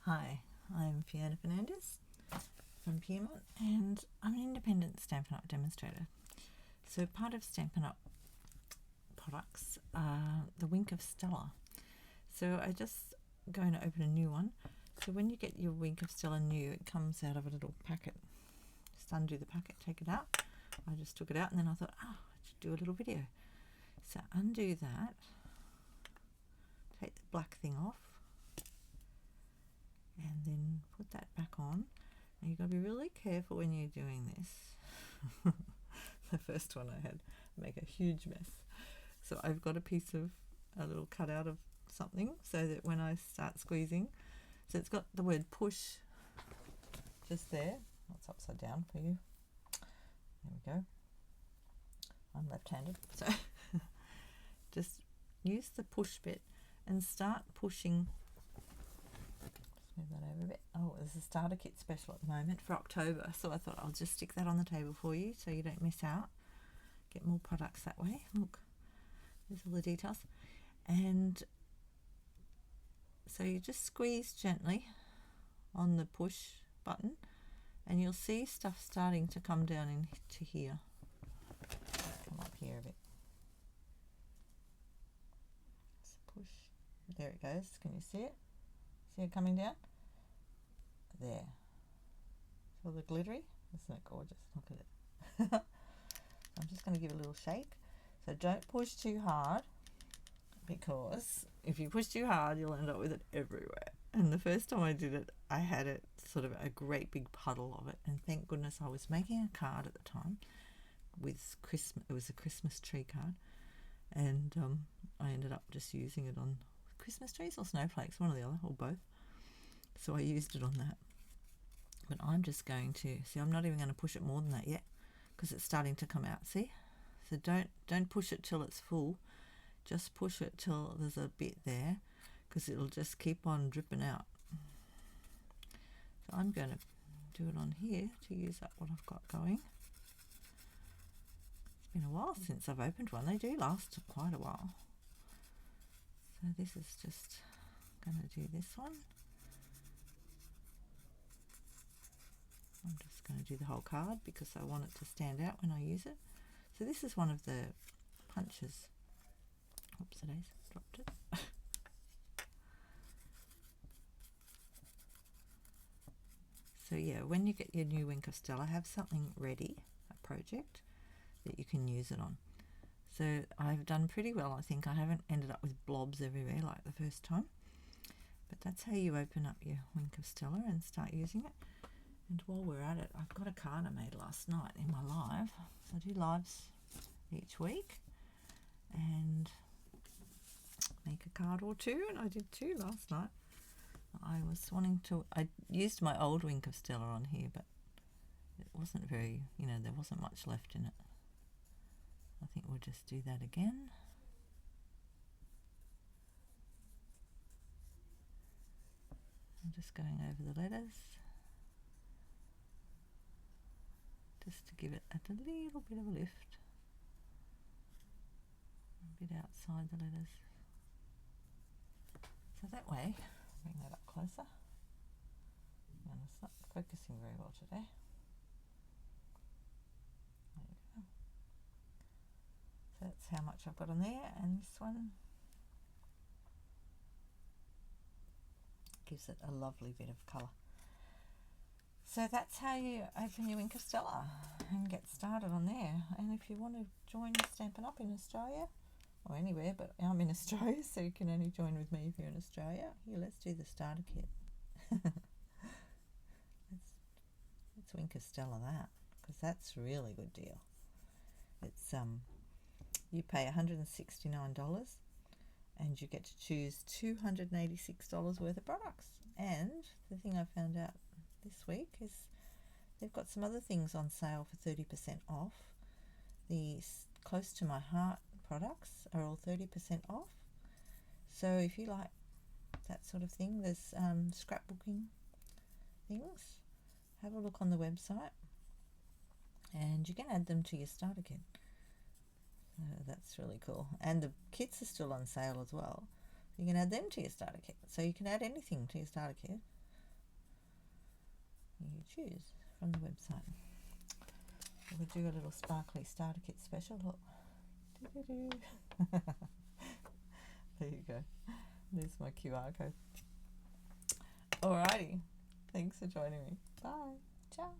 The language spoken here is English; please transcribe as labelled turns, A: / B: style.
A: Hi, I'm Fiona Fernandez from Pyrmont, and I'm an independent Stampin' Up demonstrator. So part of Stampin' Up products are the Wink of Stella. So I just going to open a new one. So when you get your Wink of Stella new, it comes out of a little packet. Just undo the packet, take it out. I just took it out and then I thought, I should do a little video. So undo that, take the black thing off, and then put that back on. And you've got to be really careful when you're doing this. The first one I had make a huge mess. So I've got a little cutout of something so that when I start squeezing, so it's got the word push just there. That's upside down for you. There we go. I'm left-handed, so just use the push bit and start pushing. Move that over a bit. Oh, there's a starter kit special at the moment for October, so I thought I'll just stick that on the table for you so you don't miss out. Get more products that way. Look, there's all the details. And so you just squeeze gently on the push button and you'll see stuff starting to come down into here. Come up here a bit. Just push. There it goes. Can you see it? See it coming down? There. So the glittery? Isn't it gorgeous? Look at it. I'm just going to give it a little shake. So don't push too hard, because if you push too hard, you'll end up with it everywhere. And the first time I did it, I had it sort of a great big puddle of it. And thank goodness I was making a card at the time with Christmas. It was a Christmas tree card. And I ended up just using it on Christmas trees or snowflakes, one or the other, or both. So I used it on that. But I'm just going to, see, I'm not even going to push it more than that yet, because it's starting to come out, see? So don't push it till it's full. Just push it till there's a bit there, because it'll just keep on dripping out. So I'm going to do it on here to use up what I've got going. It's been a while since I've opened one. They do last quite a while. So this is just going to do this one. I'm just going to do the whole card because I want it to stand out when I use it. So this is one of the punches. Oops, it is, dropped it. So yeah, when you get your new Wink of Stella, have something ready, a project that you can use it on. So I've done pretty well, I think. I haven't ended up with blobs everywhere like the first time. But that's how you open up your Wink of Stella and start using it. And while we're at it, I've got a card I made last night in my live. So I do lives each week and make a card or two, and I did two last night. I was wanting to, I used my old Wink of Stella on here, but it wasn't very, there wasn't much left in it. I think we'll just do that again. I'm just going over the letters, just to give it a little bit of a lift, a bit outside the letters. So that way, bring that up closer. And it's not focusing very well today. There we go. So that's how much I've got on there, and this one gives it a lovely bit of colour. So that's how you open your Wink of Stella and get started on there. And if you want to join Stampin' Up in Australia, or anywhere, but I'm in Australia, so you can only join with me if you're in Australia. Here, let's do the starter kit. Let's Wink of Stella that, because that's a really good deal. It's you pay $169 and you get to choose $286 worth of products. And the thing I found out this week is they've got some other things on sale for 30% off. The Close to My Heart products are all 30% off. So if you like that sort of thing, there's scrapbooking things. Have a look on the website and you can add them to your starter kit. That's really cool. And the kits are still on sale as well. You can add them to your starter kit. So you can add anything to your starter kit. you choose from the website. We'll do a little sparkly starter kit special. Look. There you go. There's my QR code. Alrighty. Thanks for joining me. Bye. Ciao.